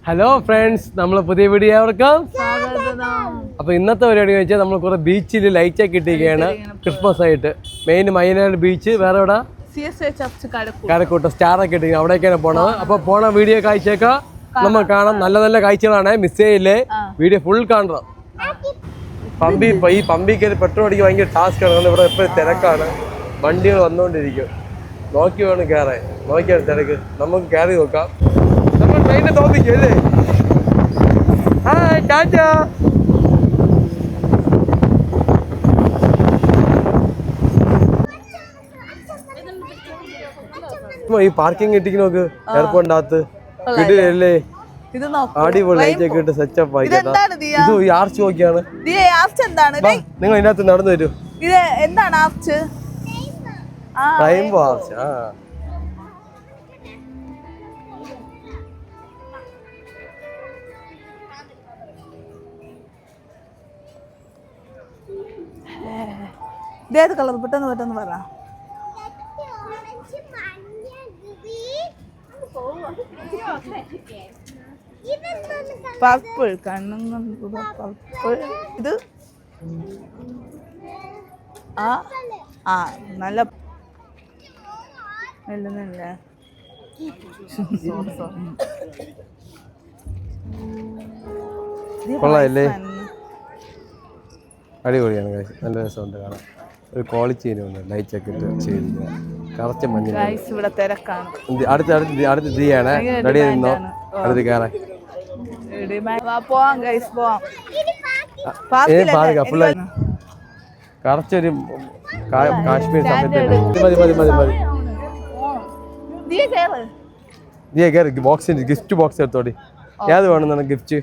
Hello friends, നമ്മളെ പുതിയ video അപ്പോൾ ഇന്നത്തെ പരിപാടി വെച്ചാൽ നമ്മൾ കുറേ ബീച്ചിൽ ലൈറ്റ് ഒക്കെ ഇട്ടിരിക്കുകയാണ് ക്രിസ്മസ് ആയിട്ട്. മെയിൻ മൈനാട് ബീച്ച്, വേറെ ഇവിടെ കരക്കൂട്ടം സ്റ്റാർ ഒക്കെ ഇട്ടിരിക്കുന്നത്, അവിടേക്കാണ് പോണത്. അപ്പോൾ പോണ വീഡിയോ കാഴ്ചയൊക്കെ നമ്മൾ കാണാം. നല്ല നല്ല കാഴ്ചകളാണ്, മിസ് ചെയ്യില്ലേ, വീഡിയോ ഫുൾ കാണണം. ഈ പമ്പിക്ക് പെട്രോൾ അടിക്കാൻ ഭയങ്കര ടാസ്ക്കാണ്. ഇവിടെ എപ്പോഴും തിരക്കാണ്, വണ്ടികൾ വന്നുകൊണ്ടിരിക്കും. നോക്കി വേണം കയറാൻ, നോക്കിയാണ് തിരക്ക്. നമുക്ക് കയറി നോക്കാം. നമ്മൾ ട്രെയിനിൽ തോന്നിക്കും അല്ലേ? ഹായ് ടാറ്റാ. ഈ പാർക്കിംഗ് കിട്ടിക്ക് നോക്ക്, എയർപോർട്ടിന്റെ അകത്ത് കിട്ടില്ലേ? അടിപൊളി ലൈറ്റ് ഒക്കെ ഇട്ട് സെറ്റപ്പ് ആയി. ഇത് ഈ ആർച്ച് നോക്കിയാണ്. നിങ്ങൾ ഇതിനകത്ത് നടന്നു വരൂ. എന്താണ് ആർച്ച്? Rainbow arch. ഇതേത് കളർ? പെട്ടെന്ന് പറ. പർപ്പിൾ, കണ്ണും പർപ്പിൾ. ഇത് നല്ല മെല്ലുന്നില്ലേ? കൊള്ളാമല്ലേ? അടിപൊളിയാണ്, നല്ല രസമുണ്ട് കാണാൻ. ഒരു ക്വാളിറ്റി ലൈറ്റ് ഒക്കെ ഇട്ട് ചെയ്തിരിക്കുന്നത് കറക്റ്റ് മഞ്ഞ. ഇവിടെ തിരക്കാണ്. അടുത്ത് തീയാണ്. റെഡി നിന്നോ, അടുത്ത് കയറാൻ. കറച്ചൊരു കാശ്മീർ സമയത്ത് ബോക്സിന്റെ ഗിഫ്റ്റ് ബോക്സ് എടുത്തോടി. ഏത് വേണമെന്നാണ് ഗിഫ്റ്റ്?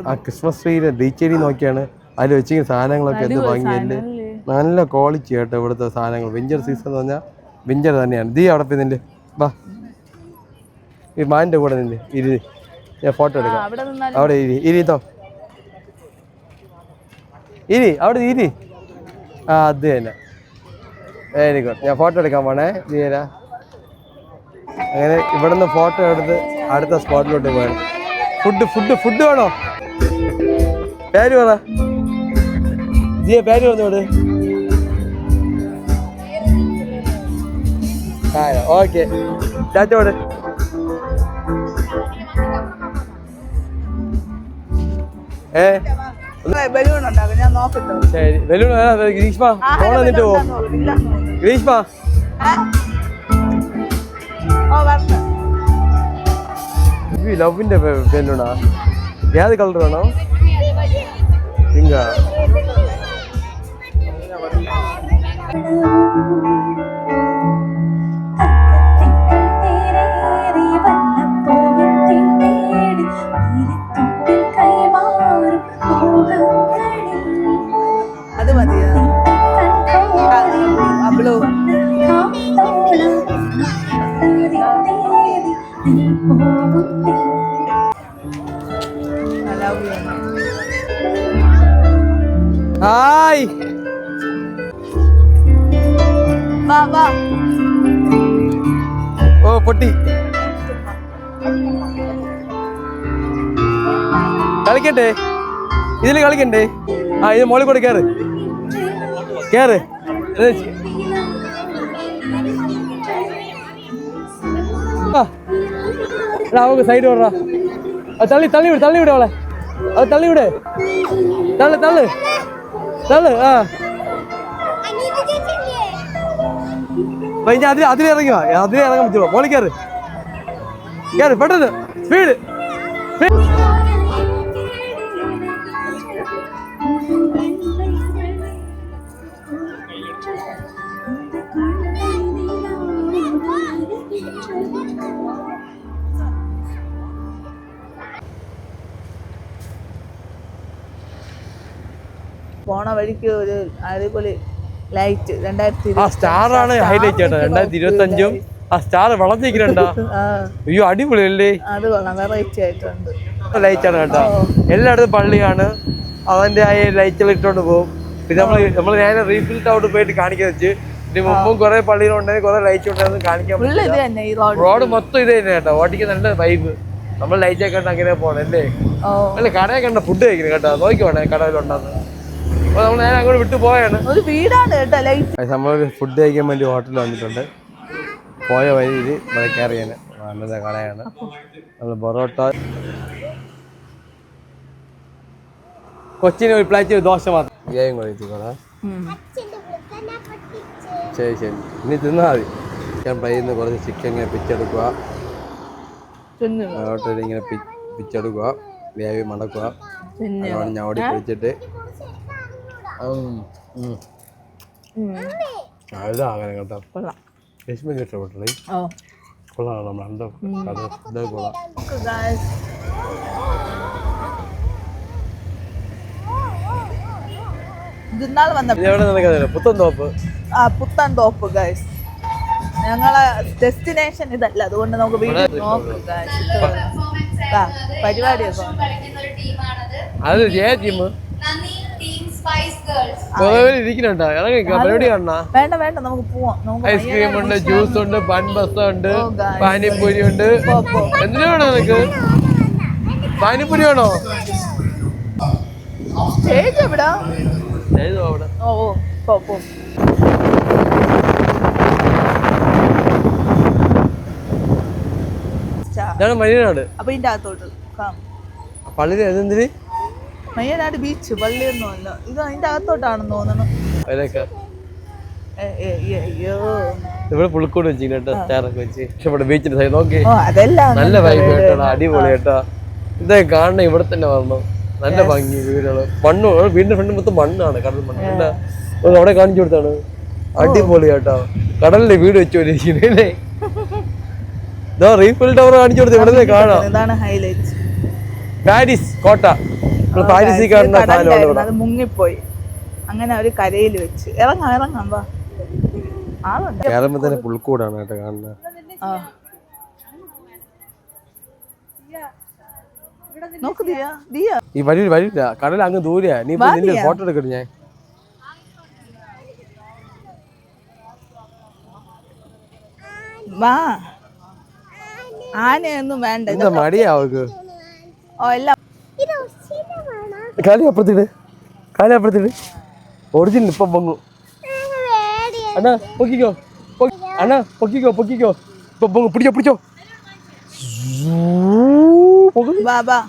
ആ ക്രിസ്മസ് ട്രീയിലെ ഡീച്ചേരി നോക്കിയാണ് അതിൽ വെച്ചിരിക്കുന്ന സാധനങ്ങളൊക്കെ എന്ത് ഭംഗിയല്ലേ, നല്ല ക്വാളിറ്റി ആയിട്ട് ഇവിടുത്തെ സാധനങ്ങൾ. വിഞ്ചർ സീസൺ എന്ന് പറഞ്ഞാൽ വിഞ്ചർ തന്നെയാണ്. ദീ അവിടെ പോയി നിന്റെ ബാ, ഈ മാനിൻ്റെ കൂടെ നിന്റെ ഇരി, ഞാൻ ഫോട്ടോ എടുക്കാം. അവിടെ ഇരിത്തോ, അവിടെ ഇരി. അത് തന്നെ, വെരി ഗുഡ്. ഞാൻ ഫോട്ടോ എടുക്കാൻ പോണേ ദീര. അങ്ങനെ ഇവിടെ നിന്ന് ഫോട്ടോ എടുത്ത് അടുത്ത സ്പോട്ടിലോട്ട് പോയാണ്. ഫുഡ് വേണോ? പേര് പറ ദിയ, പേര് പറഞ്ഞോട്. ഓക്കെ, ചാറ്റോട്. ശരി, ബലൂൺ ഗ്രീഷ്മ ഫോൺ വന്നിട്ട് പോവും. ഗ്രീഷ്മ ലവിന്റെ ബലൂണാ? ഏത് കളർ വേണോ? പിങ്കാ? അത് മതിയോ? ഹായ്, ഓ പൊട്ടി. കളിക്കണ്ടേ? ഇതില് കളിക്കണ്ടേ? ഇത് മോളിൽ കൂടെ കേറ്. അവക്ക് സൈഡ് വിടറാ. തള്ളിവിട് അവളെ. അത് തള്ളിവിട്. തള്ളു. അതിലിറങ്ങുക, അതിലിറങ്ങാൻ പറ്റുമോ? മോളിൽ കയറ് പെട്ടെന്ന്, സ്പീഡ്. പോണ വഴിക്ക് ഒരു അടിപൊളി ലൈറ്റ്. 2020 സ്റ്റാറാണ് ഹൈലൈറ്റ് ആയിട്ട്. 2025 ആ സ്റ്റാർ വളർന്നിരിക്കുന്നുണ്ടോ? അയ്യോ അടിപൊളിയല്ലേ? അത് കൊള്ളാം, വെറൈറ്റി ആയിട്ടുണ്ട്. ലൈറ്റാണ് കേട്ടോ. എല്ലായിടത്തും പള്ളിയാണ്, അതിൻ്റെ ആയ ലൈറ്റുകൾ ഇട്ടുകൊണ്ട് പോകും. പിന്നെ നമ്മൾ നേരെ റീഫിൽ ടൗണിൽ പോയിട്ട് കാണിക്കാൻ വെച്ച്. ഇതിന് മുമ്പും കുറെ പള്ളികളുണ്ടെങ്കിൽ കുറെ ലൈറ്റ് ഉണ്ടായിരുന്നു കാണിക്കാൻ പറ്റില്ല. റോഡ് മൊത്തം ഇത് തന്നെ കേട്ടോ, ഓട്ടിക്ക് നല്ല വൈബ്. നമ്മൾ ലൈറ്റ് ഒക്കെ അങ്ങനെ പോണല്ലേ? ഓ അല്ല കടയെ കണ്ട ഫുഡ് കഴിക്കണം കേട്ടോ. നോക്കിക്കോണേ കടയിലുണ്ടെന്ന്. അപ്പൊ നമ്മൾ നേരെ അങ്ങോട്ട് വിട്ടു പോയാണ്. ഒരു വീടാണ് കേട്ടോ ലൈറ്റ്. നമ്മൾ ഫുഡ് കഴിക്കാൻ വേണ്ടി ഹോട്ടലിൽ വന്നിട്ടുണ്ട്. പോയ വഴിയിൽ കയറിയാണ് നല്ല കടയാണ്. നമ്മൾ പൊറോട്ട, കൊച്ചിന് ഒരു പ്ലേറ്റ് ദോശ മാത്രം ഗ്യായും കൂടെ എത്തിക്കോളാം. ശരി ശരി, ഇനി തിന്നാൽ മതി. ചിക്കൻ ഫ്രൈയിൽ നിന്ന് കുറച്ച് ചിക്കൻ ഇങ്ങനെ പിച്ചെടുക്കുക, പൊറോട്ടയിൽ ഇങ്ങനെ പിച്ചെടുക്കുക, ഗ്രേവി മടക്കുക, ഞവടി പിടിച്ചിട്ട് അതാണ് കേട്ടോ. രശ്മിക്ക് ഇഷ്ടപ്പെട്ടത് കൊള്ളാം. നമ്മൾ കൊള്ളാം. പുത്തൻതോപ്പ്. പുത്തൻതോപ്പ് ഗൈസ്, ഞങ്ങളെ ഡെസ്റ്റിനേഷൻ ഇതല്ല, അതുകൊണ്ട് നമുക്ക് വീഡിയോ നോക്കാം. പരിപാടിയൊക്കെ അത് ടീം ഇരിക്കുന്നുണ്ടോ? ഇറങ്ങി പരിപാടി കാണാ. വേണ്ട വേണ്ട, നമുക്ക് പോവാം. ഐസ്ക്രീം ഉണ്ട്, ജ്യൂസ് ഉണ്ട്, പൻബസ ഉണ്ട്, പാനിപ്പൂരി ഉണ്ട്. എന്തിനു വേണോ നിനക്ക്? പാനിപ്പൂരി വേണോ? സ്റ്റേജ് എവിടാ? ഓ പോ പോ. മയ്യനാട്. അപ്പൊ ഇതിന്റെ അകത്തോട്ട് പള്ളി എന്തിന്? മയ്യനാട് ബീച്ച്, പള്ളിയൊന്നും അല്ല ഇത്. അതിന്റെ അകത്തോട്ടാണെന്ന് തോന്നുന്നു. ഇവിടെ പുളിക്കൂട് വെച്ചിട്ട് സ്റ്റാറൊക്കെ വെച്ച് ഇഷ്ടപ്പെട്ട ബീച്ചിന്റെ സൈഡ് നോക്കി. അതെല്ലാം നല്ല വൈബ് കേട്ടോ, അടിപൊളി കേട്ടോ. ഇതേ കാണണ ഇവിടെ തന്നെ വരണം. നല്ല ഭംഗി വീടുകള്, മണ്ണ്, വീടിന്റെ ഫ്രണ്ട് മൊത്തം മണ്ണാണ്, കടൽ മണ്ണ്. അവിടെ കാണിച്ചു കൊടുത്താണ്. അടിപൊളി കേട്ടോ. കടലിന്റെ വീട് വെച്ചോണ്ടിരിക്കുന്നേ. റീഫിൽ ടവർ കാണിച്ചു കൊടുത്ത് ഇവിടെ കാണാം. ഹൈലൈറ്റ് പാരീസ് കോട്ട. പാരീസിൽ കാണുന്ന സാധനം അത് മുങ്ങിപ്പോയി. അങ്ങനെ അവര് കരയിൽ വെച്ച് ഇറങ്ങാം വാ. ആളുണ്ട്. കേരളത്തിൽ തന്നെ പുൽക്കൂടാണ് കേട്ടോ കാണുന്നത്. ഈ വഴിയില്ല, കടൽ അങ്ങ് ദൂരെയാ. നീ നിന്റെ ഫോട്ടോ എടുക്കട്ടെ. ഞാൻ വാ. ആനയൊന്നും വേണ്ട. എന്താ മടിയാ അവർക്ക്? ഓ എല്ലാം കാലി അപ്പുറത്തിട്. ഒറിജിനൽ ഇപ്പം പൊങ്ങും. അണ്ണാ പൊക്കിക്കോ, അണ്ണാ പൊക്കിക്കോ. ഇപ്പൊ പൊങ്ങും. പിടിച്ചോ. ബാബാ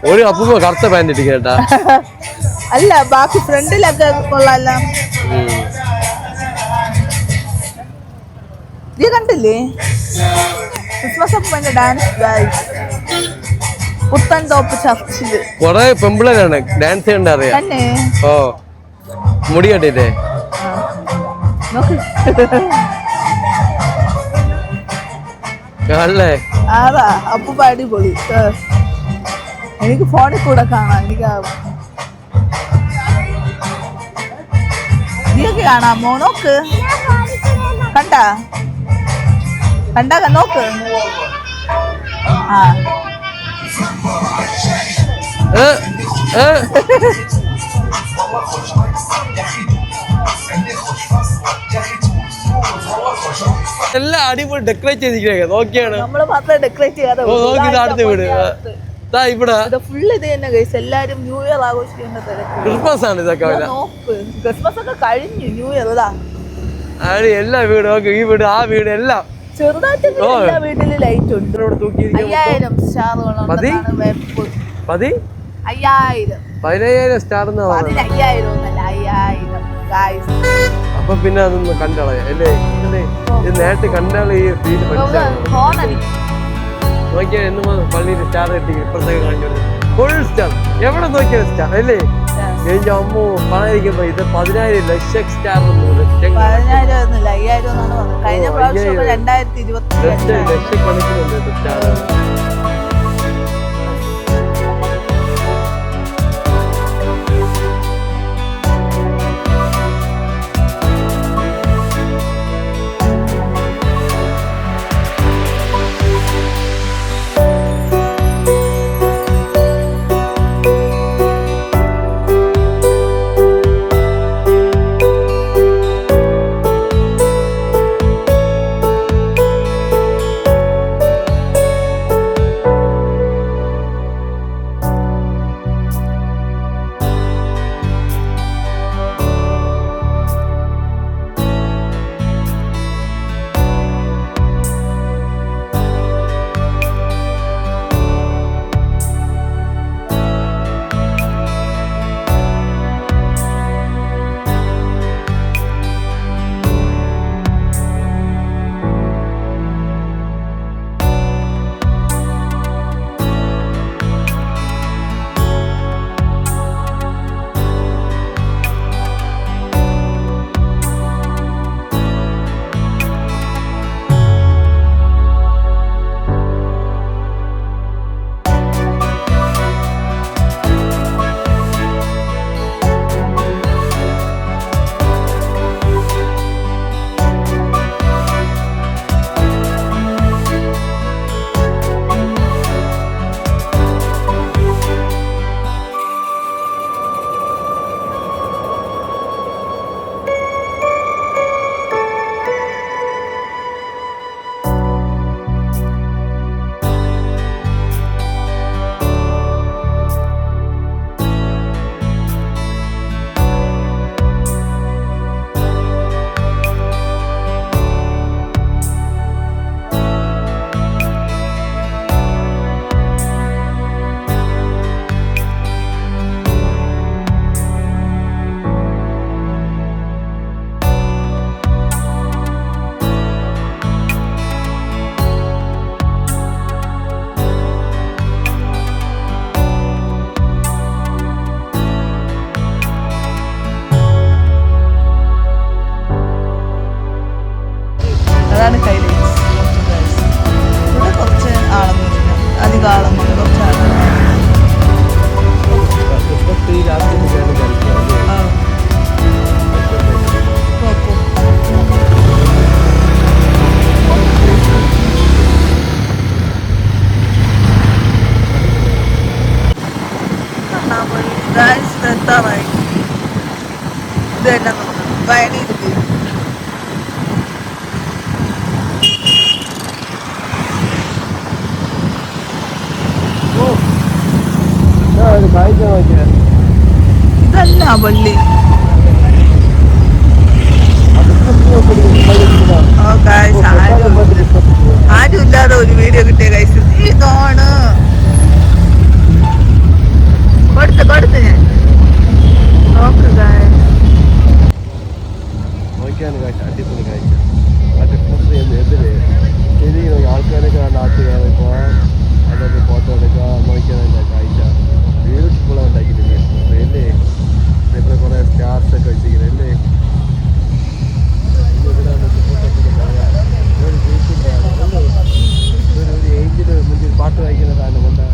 ഒരു അപ്പൂപ്പ കറുത്ത പാന്റ് ഇട്ടിക്കേട്ടാ. അല്ല, ബാക്കി ഫ്രണ്ടിലൊക്കെ കൊള്ളാല്ല. നീ കണ്ടില്ലേ ക്രിസ്മസ് അപ്പൂപ്പന്റെ ഡാൻസ്? പുത്തൻതോപ്പ് ചർച്ചില് കൊറേ പെമ്പിളരാണ് ഡാൻസ് ചെയ്യണ്ട അറിയാം. തന്നെ ഓ മുടി കെട്ടിട്ടേ നോക്ക്. കാണല്ലേ? അതാ അപ്പൂപ്പ അടിപൊളി. എനിക്ക് ഫോണിൽ കൂടെ കാണാം. എനിക്ക് നീയൊക്കെ കാണാമോ? നോക്ക്. കണ്ടാ നോക്ക്. എല്ലാം അടിപൊളി ഡെക്കറേറ്റ് ചെയ്തിരിക്കുക. നോക്കിയാണ് നമ്മള് മാത്രമേ ഡെക്കറേറ്റ് ചെയ്യാതെ അടുത്ത വീട് ഇവിടെ ഫുള്ള് ഇത് തന്നെ ഗൈസ്. എല്ലാരും ന്യൂ ഇയർ ആഘോഷിക്കുന്ന ക്രിസ്മസ് ആണ് ഇതൊക്കെ. നോക്ക്, ക്രിസ്മസ് ഒക്കെ കഴിഞ്ഞു, ന്യൂ ഇയർ ഇതാ. എല്ലാ വീടും നോക്ക്, ഈ വീട് ആ വീട് എല്ലാം ചെറുതായിട്ട് എല്ലാ വീട്ടില് ലൈറ്റ് ഉണ്ട്. 5000 സ്റ്റാറുകളാണ്. 15,000 സ്റ്റാർ. 15,000 ഒന്നല്ല, 5000 ഗൈസ്. അപ്പൊ പിന്നെ അതൊന്ന് കണ്ടളയാ അല്ലേ? ഇത് നേരിട്ട് കണ്ടാൽ ഈ ഫീൽ മനസ്സിലാവും. നോക്കിയാൽ എന്ന് പള്ളിയിൽ സ്റ്റാർ കിട്ടി. ഇപ്പഴത്തേക്ക് കാണിച്ചു ഫുൾ സ്റ്റാർ. എവിടെ നോക്കിയാൽ സ്റ്റാർ അല്ലേ? എന്റെ അമ്മോ പറയാതിരിക്കുമ്പോ ഇത് 10,000 ലക്ഷം സ്റ്റാർ. 10,000 ഒന്നുമില്ല, 5000 എന്നാണ് പറഞ്ഞത്. കഴിഞ്ഞ പ്രാവശ്യം 2022 ലക്ഷക്കണക്കിനുണ്ട് സ്റ്റാർ. നിർത്താറായി. ഇത് തന്നെ വയനാട് ഇതല്ല പള്ളി. ആരും ഇല്ലാതെ ഒരു വീഡിയോ കിട്ടിയ കൈസ് ഇതാണ് കൊടുത്ത് ഞാൻ നോക്ക് അടിപൊളി കാഴ്ച. ആൾക്കാരൊക്കെ നാട്ടിൽ പോകാൻ അതൊക്കെ ഫോട്ടോ എടുക്കാം. നോക്കിയാൽ കാഴ്ച ബ്യൂട്ടിഫുള്ളാണ് ഉണ്ടാക്കിയിട്ട് അല്ലേ. ഇവിടെ കുറേ സ്റ്റാർസ് ഒക്കെ വെച്ചിരിക്കുന്നത് അല്ലേ. ഒരു ഏഞ്ചിന് മുന്നിൽ പാട്ട് വായിക്കുന്ന സാധനം കൊണ്ട്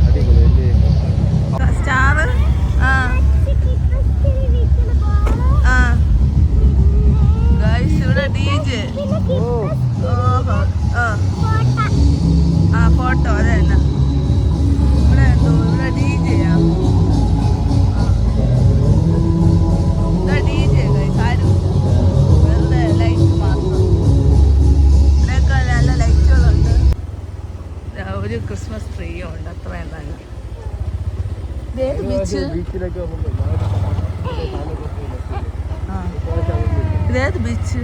അടിപൊളി അല്ലേ. സ്റ്റാർ ഇവിടെ DJ ഫോട്ടോ അതെ ഇവിടെ ഇവിടെ DJ DJ കാര്യം വെറുതെ ലൈറ്റ് മാത്രം. ഇവിടെയൊക്കെ നല്ല ലൈറ്റുകളുണ്ട്. ഒരു ക്രിസ്മസ് ട്രീയും ഉണ്ട്. അത്ര എന്താണ് ബീച്ചിലൊക്കെ ഇതേത് ബീച്ച്?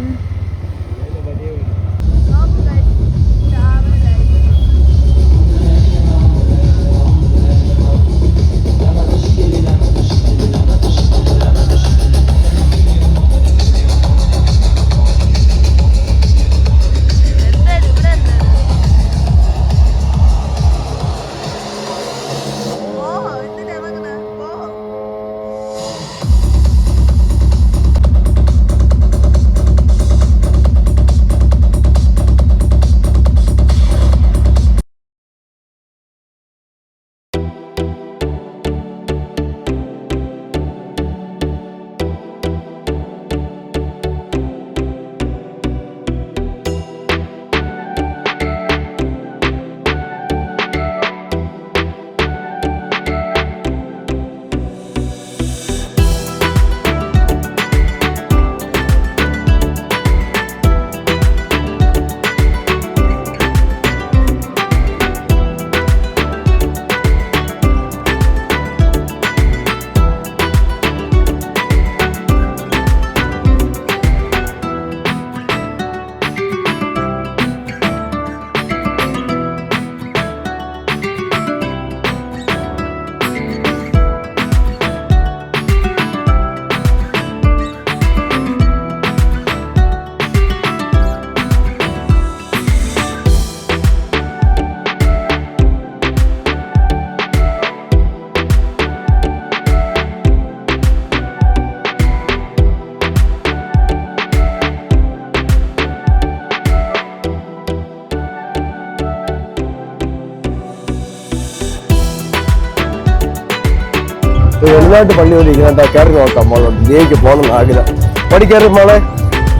വലുതായിട്ട് പള്ളി പോലെ ഇങ്ങനെ കയറി നോക്കാം. മോളെ ലേക്ക് പോകണം ആഗ്രഹം. ഓടി കയറി മോളെ.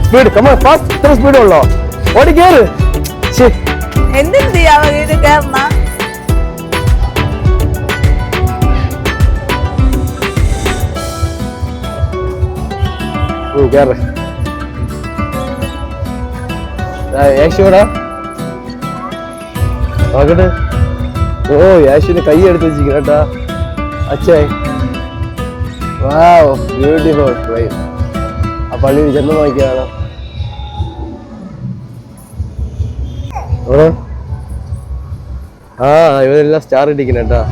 സ്പീഡ് കമ്മ ഫാസ്റ്റ്. ഇത്ര സ്പീഡ് ഉള്ളോ? ഓടി കയറ്. എന്തിന് കേറണ കേറ്. യേശുടാ നോക്കട്ടെ. ഓ യേശുവിന്റെ കൈ എടുത്ത് വെച്ചിരിക്കും കേട്ടാ. അച്ഛേ വാവ് ബ്യൂട്ടിഫുൾ പ്ലേസ്. ആ പള്ളിയിൽ ചെന്ന് നോക്കിയാണ്. ആ ഇവരെല്ലാം സ്റ്റാർ ഇട്ടിരിക്കുന്ന കേട്ടാ.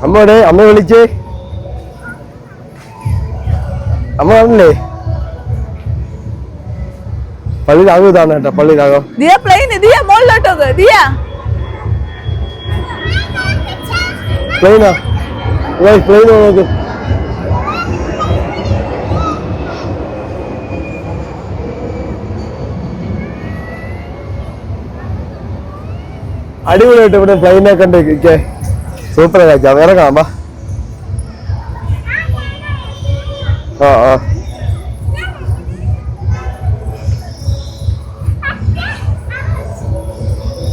അമ്മോടെ അമ്മ വിളിച്ചേ. അമ്മ പറഞ്ഞില്ലേ പള്ളിയിലാകും. ഇതാണ് കേട്ടോ പള്ളിയിലാകും. പ്ലെയിനാ പ്ലെയിൻ നോക്ക്. അടിപൊളിയായിട്ട് ഇവിടെ പ്ലെയിനൊക്കെ ഉണ്ട്. സൂപ്പർ കാഴ്ച. വേറെ കാണാം. ആ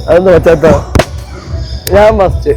അതൊന്ന് വെച്ചാട്ടോ ഞാൻ മസ്റ്റ്